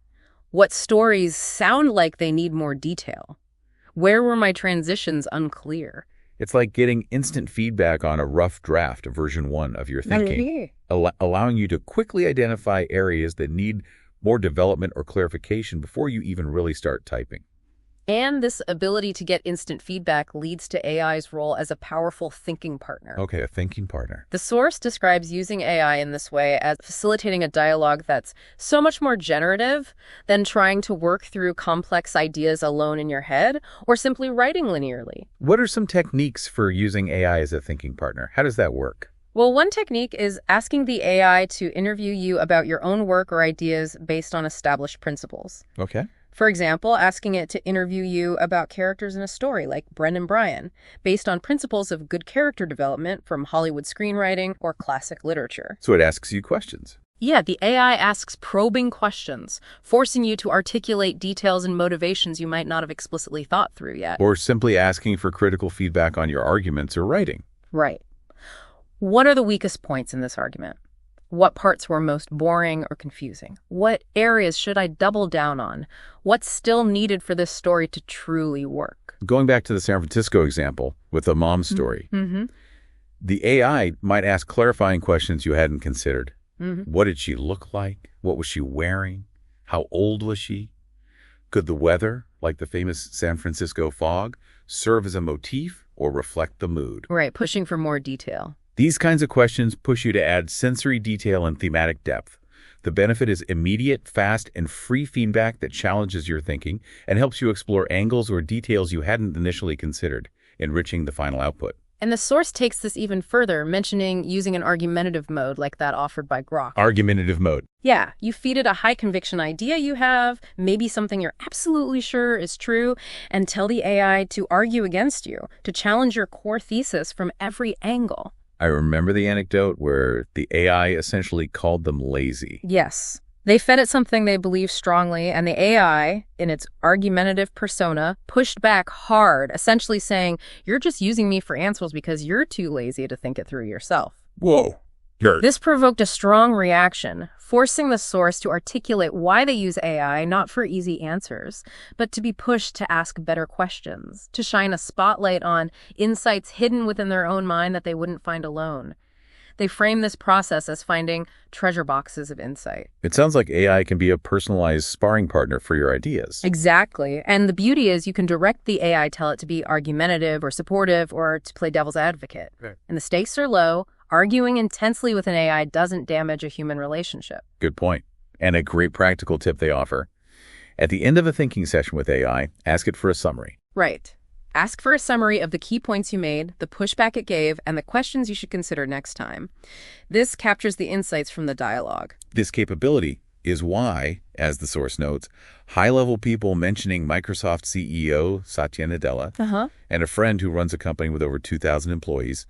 What stories sound like they need more detail? Where were my transitions unclear? It's like getting instant feedback on a rough draft of version 1 of your thinking, allowing you to quickly identify areas that need more development or clarification before you even really start typing. And this ability to get instant feedback leads to AI's role as a powerful thinking partner. Okay, a thinking partner. The source describes using AI in this way as facilitating a dialogue that's so much more generative than trying to work through complex ideas alone in your head or simply writing linearly. What are some techniques for using AI as a thinking partner? How does that work? Well, one technique is asking the AI to interview you about your own work or ideas based on established principles. Okay. For example, asking it to interview you about characters in a story like Brendan Bryan, based on principles of good character development from Hollywood screenwriting or classic literature. So it asks you questions. Yeah, the AI asks probing questions, forcing you to articulate details and motivations you might not have explicitly thought through yet. Or simply asking for critical feedback on your arguments or writing. Right. What are the weakest points in this argument? What parts were most boring or confusing? What areas should I double down on? What's still needed for this story to truly work? Going back to the San Francisco example with the mom story, the AI might ask clarifying questions you hadn't considered. What did she look like? What was she wearing? How old was she? Could the weather, like the famous San Francisco fog, serve as a motif or reflect the mood? Right, pushing for more detail. These kinds of questions push you to add sensory detail and thematic depth. The benefit is immediate, fast, and free feedback that challenges your thinking and helps you explore angles or details you hadn't initially considered, enriching the final output. And the source takes this even further, mentioning using an argumentative mode like that offered by Grok. Argumentative mode. Yeah, you feed it a high-conviction idea you have, maybe something you're absolutely sure is true, and tell the AI to argue against you, to challenge your core thesis from every angle. I remember the anecdote where the AI essentially called them lazy. Yes. They fed it something they believed strongly, and the AI, in its argumentative persona, pushed back hard, essentially saying, you're just using me for answers because you're too lazy to think it through yourself. Whoa. This provoked a strong reaction, forcing the source to articulate why they use AI not for easy answers, but to be pushed to ask better questions, to shine a spotlight on insights hidden within their own mind that they wouldn't find alone. They frame this process as finding treasure boxes of insight. It sounds like AI can be a personalized sparring partner for your ideas. Exactly. And the beauty is you can direct the AI, tell it to be argumentative or supportive or to play devil's advocate. Right. And the stakes are low. Arguing intensely with an AI doesn't damage a human relationship. Good point. And a great practical tip they offer. At the end of a thinking session with AI, ask it for a summary. Right. Ask for a summary of the key points you made, the pushback it gave, and the questions you should consider next time. This captures the insights from the dialogue. This capability is why, as the source notes, high-level people mentioning Microsoft CEO Satya Nadella and a friend who runs a company with over 2,000 employees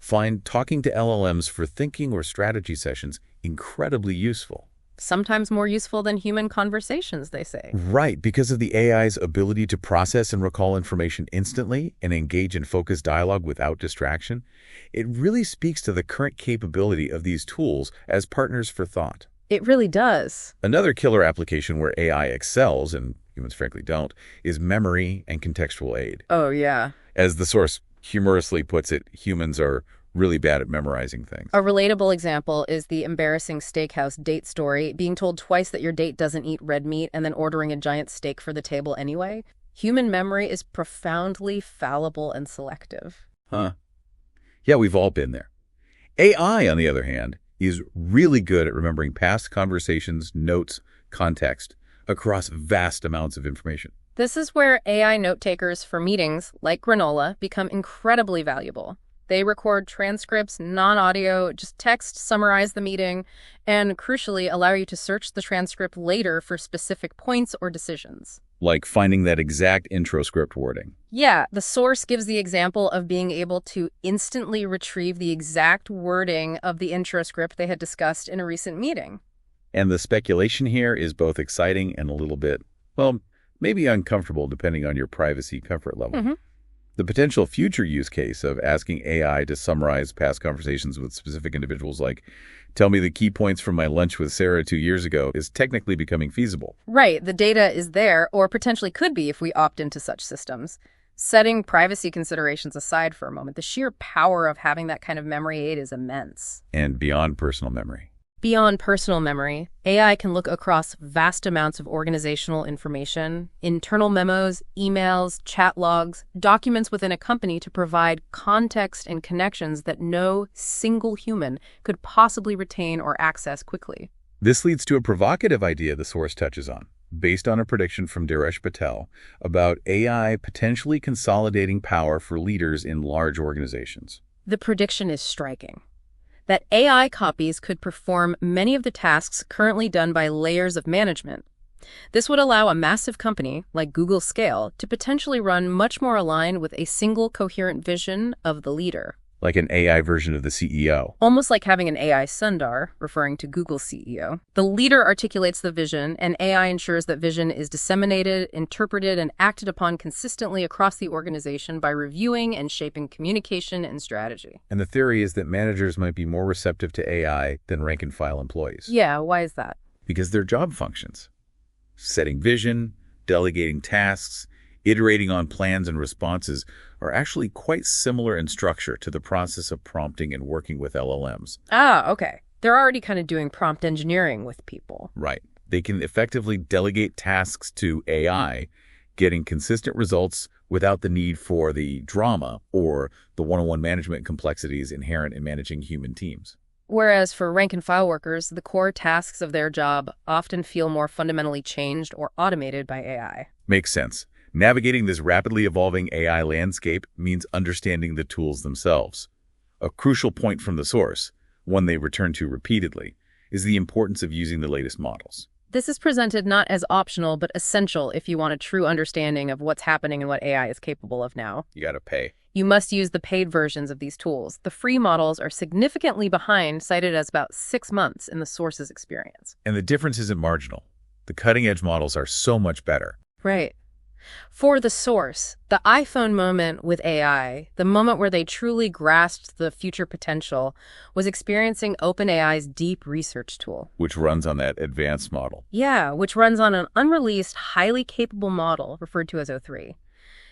find talking to LLMs for thinking or strategy sessions incredibly useful. Sometimes more useful than human conversations, they say. Right, because of the AI's ability to process and recall information instantly and engage in focused dialogue without distraction, it really speaks to the current capability of these tools as partners for thought. It really does. Another killer application where AI excels, and humans frankly don't, is memory and contextual aid. Oh, yeah. As the source humorously puts it, humans are really bad at memorizing things. A relatable example is the embarrassing steakhouse date story, being told twice that your date doesn't eat red meat and then ordering a giant steak for the table anyway. Human memory is profoundly fallible and selective. Huh. Yeah, we've all been there. AI, on the other hand, is really good at remembering past conversations, notes, context, across vast amounts of information. This is where AI note-takers for meetings, like granola, become incredibly valuable. They record transcripts, non-audio, just text, summarize the meeting, and crucially allow you to search the transcript later for specific points or decisions. Like finding that exact intro script wording. Yeah, the source gives the example of being able to instantly retrieve the exact wording of the intro script they had discussed in a recent meeting. And the speculation here is both exciting and a little bit, well, maybe uncomfortable depending on your privacy comfort level. Mm-hmm. The potential future use case of asking AI to summarize past conversations with specific individuals, like, tell me the key points from my lunch with Sarah 2 years ago, is technically becoming feasible. Right, the data is there, or potentially could be if we opt into such systems. Setting privacy considerations aside for a moment, the sheer power of having that kind of memory aid is immense. And beyond personal memory. Beyond personal memory, AI can look across vast amounts of organizational information, internal memos, emails, chat logs, documents within a company to provide context and connections that no single human could possibly retain or access quickly. This leads to a provocative idea the source touches on, based on a prediction from David Perell about AI potentially consolidating power for leaders in large organizations. The prediction is striking. That AI copies could perform many of the tasks currently done by layers of management. This would allow a massive company, like Google's scale, to potentially run much more aligned with a single coherent vision of the leader. Like an AI version of the CEO. Almost like having an AI Sundar, referring to Google's CEO. The leader articulates the vision, and AI ensures that vision is disseminated, interpreted, and acted upon consistently across the organization by reviewing and shaping communication and strategy. And the theory is that managers might be more receptive to AI than rank-and-file employees. Yeah, why is that? Because their job functions. Setting vision, delegating tasks, iterating on plans and responses are actually quite similar in structure to the process of prompting and working with LLMs. Ah, okay. They're already kind of doing prompt engineering with people. Right. They can effectively delegate tasks to AI, getting consistent results without the need for the drama or the one-on-one management complexities inherent in managing human teams. Whereas for rank-and-file workers, the core tasks of their job often feel more fundamentally changed or automated by AI. Makes sense. Navigating this rapidly evolving AI landscape means understanding the tools themselves. A crucial point from the source, one they return to repeatedly, is the importance of using the latest models. This is presented not as optional, but essential if you want a true understanding of what's happening and what AI is capable of now. You gotta pay. You must use the paid versions of these tools. The free models are significantly behind, cited as about 6 months in the source's experience. And the difference isn't marginal. The cutting-edge models are so much better. Right. For the source, the iPhone moment with AI, the moment where they truly grasped the future potential, was experiencing OpenAI's deep research tool. Which runs on that advanced model. Yeah, which runs on an unreleased, highly capable model referred to as O3.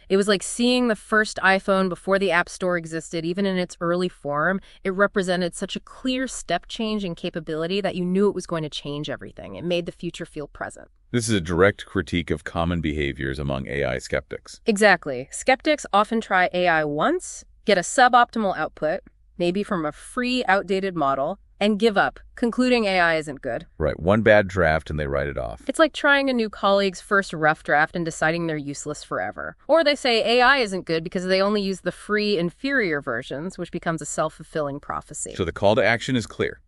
It was like seeing the first iPhone before the App Store existed, even in its early form. It represented such a clear step change in capability that you knew it was going to change everything. It made the future feel present. This is a direct critique of common behaviors among AI skeptics. Exactly. Skeptics often try AI once, get a suboptimal output, maybe from a free, outdated model, and give up, concluding AI isn't good. Right, one bad draft and they write it off. It's like trying a new colleague's first rough draft and deciding they're useless forever. Or they say AI isn't good because they only use the free, inferior versions, which becomes a self-fulfilling prophecy. So the call to action is clear.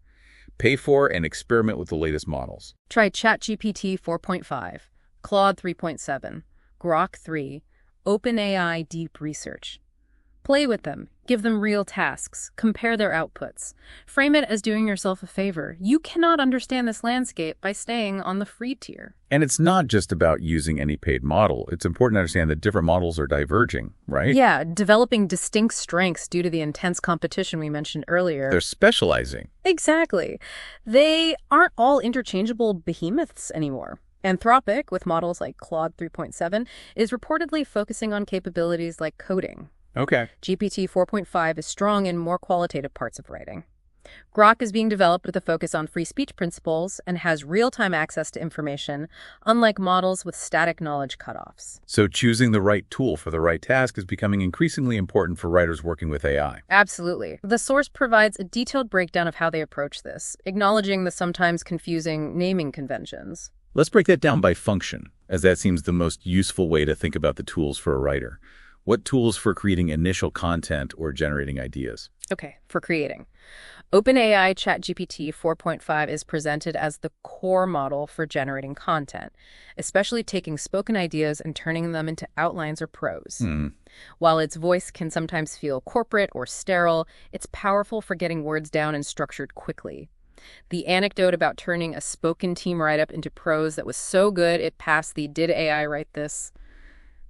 Pay for and experiment with the latest models. Try ChatGPT 4.5, Claude 3.7, Grok 3, OpenAI Deep Research. Play with them. Give them real tasks. Compare their outputs. Frame it as doing yourself a favor. You cannot understand this landscape by staying on the free tier. And it's not just about using any paid model. It's important to understand that different models are diverging, right? Yeah, developing distinct strengths due to the intense competition we mentioned earlier. They're specializing. Exactly. They aren't all interchangeable behemoths anymore. Anthropic, with models like Claude 3.7, is reportedly focusing on capabilities like coding. Okay. GPT 4.5 is strong in more qualitative parts of writing. Grok is being developed with a focus on free speech principles and has real-time access to information, unlike models with static knowledge cutoffs. So choosing the right tool for the right task is becoming increasingly important for writers working with AI. Absolutely. The source provides a detailed breakdown of how they approach this, acknowledging the sometimes confusing naming conventions. Let's break that down by function, as that seems the most useful way to think about the tools for a writer. What tools for creating initial content or generating ideas? Okay, for creating. OpenAI ChatGPT 4.5 is presented as the core model for generating content, especially taking spoken ideas and turning them into outlines or prose. While its voice can sometimes feel corporate or sterile, it's powerful for getting words down and structured quickly. The anecdote about turning a spoken team write-up into prose that was so good it passed the "Did AI write this?"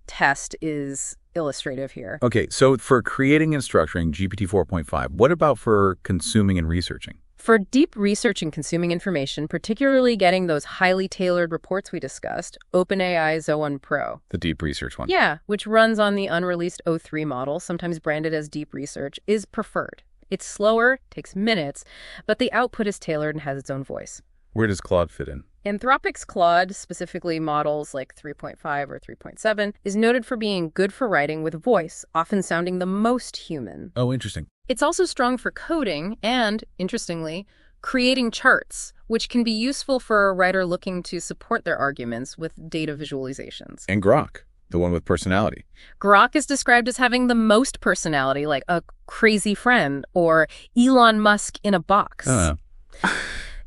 test is illustrative here. Okay, so for creating and structuring GPT 4.5, what about for consuming and researching? For deep research and consuming information, particularly getting those highly tailored reports we discussed, OpenAI Zoan Pro. The deep research one. Yeah, which runs on the unreleased O3 model, sometimes branded as deep research, is preferred. It's slower, takes minutes, but the output is tailored and has its own voice. Where does Claude fit in? Anthropic's Claude, specifically models like 3.5 or 3.7, is noted for being good for writing with voice, often sounding the most human. Oh, interesting. It's also strong for coding and, interestingly, creating charts, which can be useful for a writer looking to support their arguments with data visualizations. And Grok, the one with personality. Grok is described as having the most personality, like a crazy friend or Elon Musk in a box.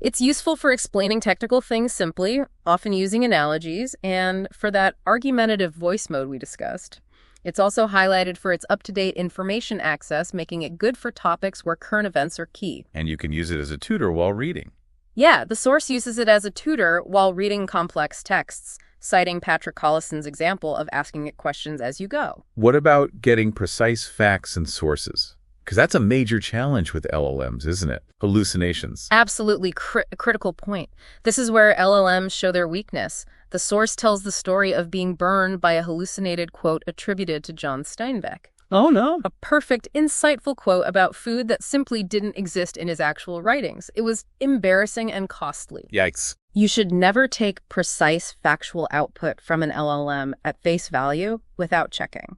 It's useful for explaining technical things simply, often using analogies, and for that argumentative voice mode we discussed. It's also highlighted for its up-to-date information access, making it good for topics where current events are key. And you can use it as a tutor while reading. Yeah, the source uses it as a tutor while reading complex texts, citing Patrick Collison's example of asking it questions as you go. What about getting precise facts and sources? Because that's a major challenge with LLMs, isn't it? Hallucinations. Absolutely critical point. This is where LLMs show their weakness. The source tells the story of being burned by a hallucinated quote attributed to John Steinbeck. Oh, no. A perfect, insightful quote about food that simply didn't exist in his actual writings. It was embarrassing and costly. Yikes. You should never take precise factual output from an LLM at face value without checking.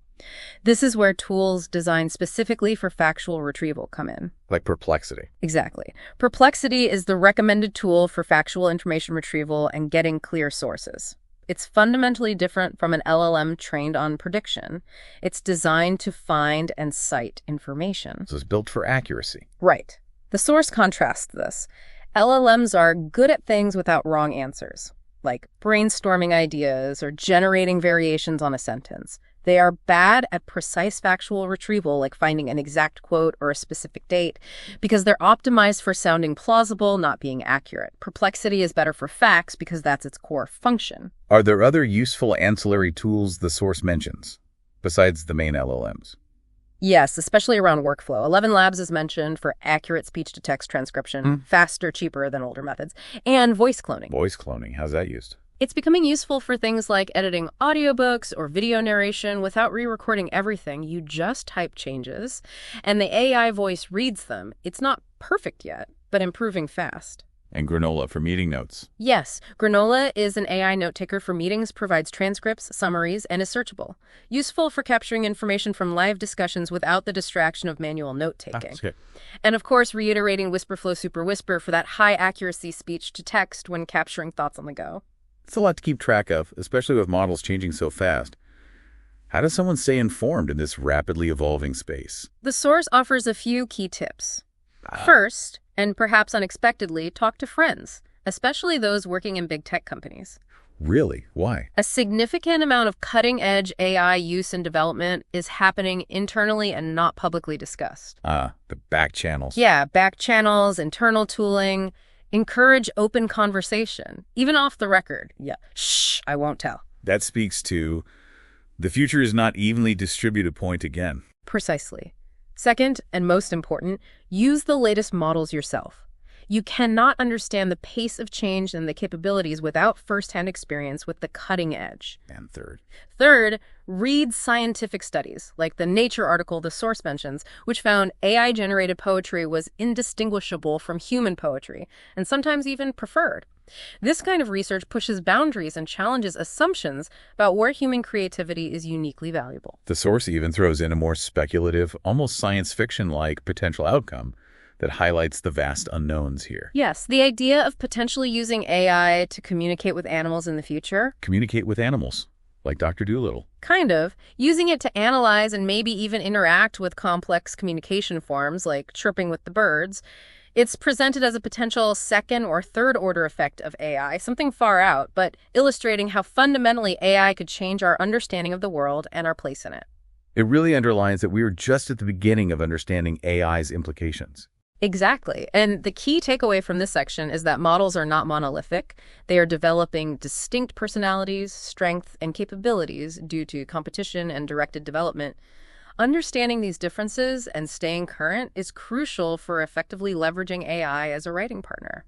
This is where tools designed specifically for factual retrieval come in. Like Perplexity. Exactly. Perplexity is the recommended tool for factual information retrieval and getting clear sources. It's fundamentally different from an LLM trained on prediction. It's designed to find and cite information. So it's built for accuracy. Right. The source contrasts this. LLMs are good at things without wrong answers, like brainstorming ideas or generating variations on a sentence. They are bad at precise factual retrieval, like finding an exact quote or a specific date, because they're optimized for sounding plausible, not being accurate. Perplexity is better for facts because that's its core function. Are there other useful ancillary tools the source mentions, besides the main LLMs? Yes, especially around workflow. 11 Labs is mentioned for accurate speech-to-text transcription, faster, cheaper than older methods, and voice cloning. Voice cloning, how's that used? It's becoming useful for things like editing audiobooks or video narration without re-recording everything. You just type changes, and the AI voice reads them. It's not perfect yet, but improving fast. And Granola for meeting notes. Yes, Granola is an AI note-taker for meetings, provides transcripts, summaries, and is searchable. Useful for capturing information from live discussions without the distraction of manual note-taking. Okay. And of course, reiterating WhisperFlow Super Whisper for that high-accuracy speech-to-text when capturing thoughts on the go. It's a lot to keep track of, especially with models changing so fast. How does someone stay informed in this rapidly evolving space? The source offers a few key tips. First, and perhaps unexpectedly, talk to friends, especially those working in big tech companies. Really? Why? A significant amount of cutting-edge AI use and development is happening internally and not publicly discussed. The back channels. Yeah, back channels, internal tooling, encourage open conversation, even off the record. Yeah, shh, I won't tell. That speaks to the future is not evenly distributed point again. Precisely. Second, and most important, use the latest models yourself. You cannot understand the pace of change and the capabilities without firsthand experience with the cutting edge. And Third, read scientific studies, like the Nature article the source mentions, which found AI-generated poetry was indistinguishable from human poetry, and sometimes even preferred. This kind of research pushes boundaries and challenges assumptions about where human creativity is uniquely valuable. the source even throws in a more speculative, almost science fiction-like potential outcome that highlights the vast unknowns here. Yes, the idea of potentially using AI to communicate with animals in the future. Communicate with animals, like Dr. Dolittle. Kind of. Using it to analyze and maybe even interact with complex communication forms, like chirping with the birds. It's presented as a potential second or third order effect of AI, something far out, but illustrating how fundamentally AI could change our understanding of the world and our place in it. It really underlines that we are just at the beginning of understanding AI's implications. Exactly. And the key takeaway from this section is that models are not monolithic. They are developing distinct personalities, strengths, and capabilities due to competition and directed development. Understanding these differences and staying current is crucial for effectively leveraging AI as a writing partner.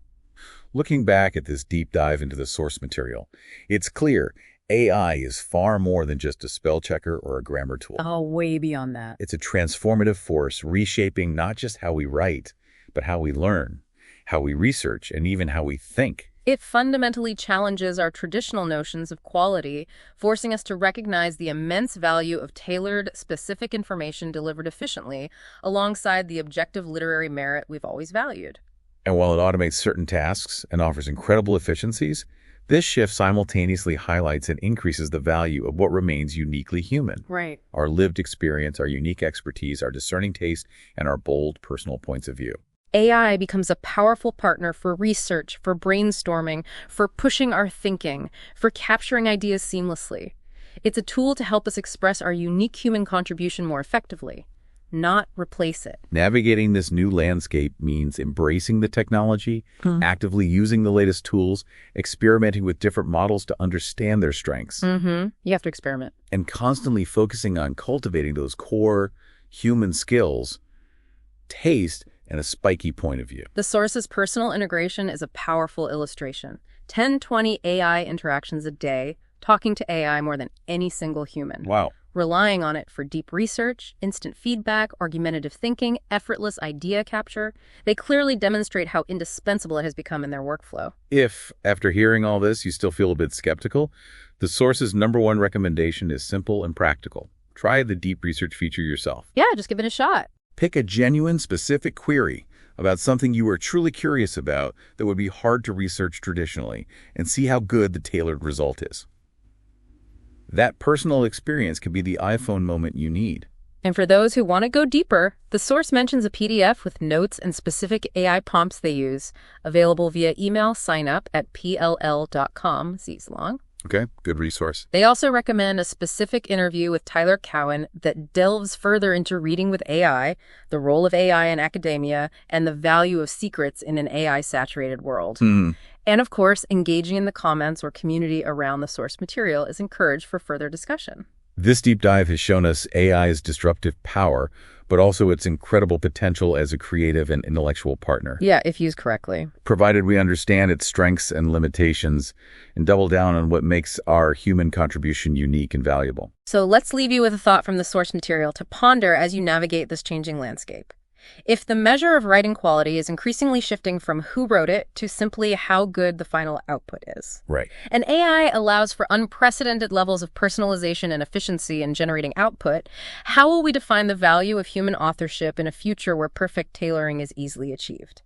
Looking back at this deep dive into the source material, it's clear AI is far more than just a spell checker or a grammar tool. Oh, way beyond that. It's a transformative force reshaping not just how we write, but how we learn, how we research, and even how we think. It fundamentally challenges our traditional notions of quality, forcing us to recognize the immense value of tailored, specific information delivered efficiently, alongside the objective literary merit we've always valued. And while it automates certain tasks and offers incredible efficiencies, this shift simultaneously highlights and increases the value of what remains uniquely human. Right. Our lived experience, our unique expertise, our discerning taste, and our bold personal points of view. AI becomes a powerful partner for research, for brainstorming, for pushing our thinking, for capturing ideas seamlessly. It's a tool to help us express our unique human contribution more effectively, not replace it. Navigating this new landscape means embracing the technology, actively using the latest tools, experimenting with different models to understand their strengths, You have to experiment. and constantly focusing on cultivating those core human skills, taste, and a spiky point of view. The source's personal integration is a powerful illustration. 10-20 AI interactions a day, talking to AI more than any single human. Wow. Relying on it for deep research, instant feedback, argumentative thinking, effortless idea capture. They clearly demonstrate how indispensable it has become in their workflow. If, after hearing all this, you still feel a bit skeptical, the source's #1 recommendation is simple and practical. Try the deep research feature yourself. Yeah, just give it a shot. Pick a genuine, specific query about something you are truly curious about that would be hard to research traditionally, and see how good the tailored result is. That personal experience can be the iPhone moment you need. And for those who want to go deeper, the source mentions a PDF with notes and specific AI prompts they use, available via email sign-up at pll.com. Z's long. Okay, good resource. They also recommend a specific interview with Tyler Cowen that delves further into reading with AI, the role of AI in academia, and the value of secrets in an AI-saturated world. And of course, engaging in the comments or community around the source material is encouraged for further discussion. This deep dive has shown us AI's disruptive power, but also its incredible potential as a creative and intellectual partner. Yeah, if used correctly. Provided we understand its strengths and limitations and double down on what makes our human contribution unique and valuable. So let's leave you with a thought from the source material to ponder as you navigate this changing landscape. If the measure of writing quality is increasingly shifting from who wrote it to simply how good the final output is, Right. and AI allows for unprecedented levels of personalization and efficiency in generating output, how will we define the value of human authorship in a future where perfect tailoring is easily achieved?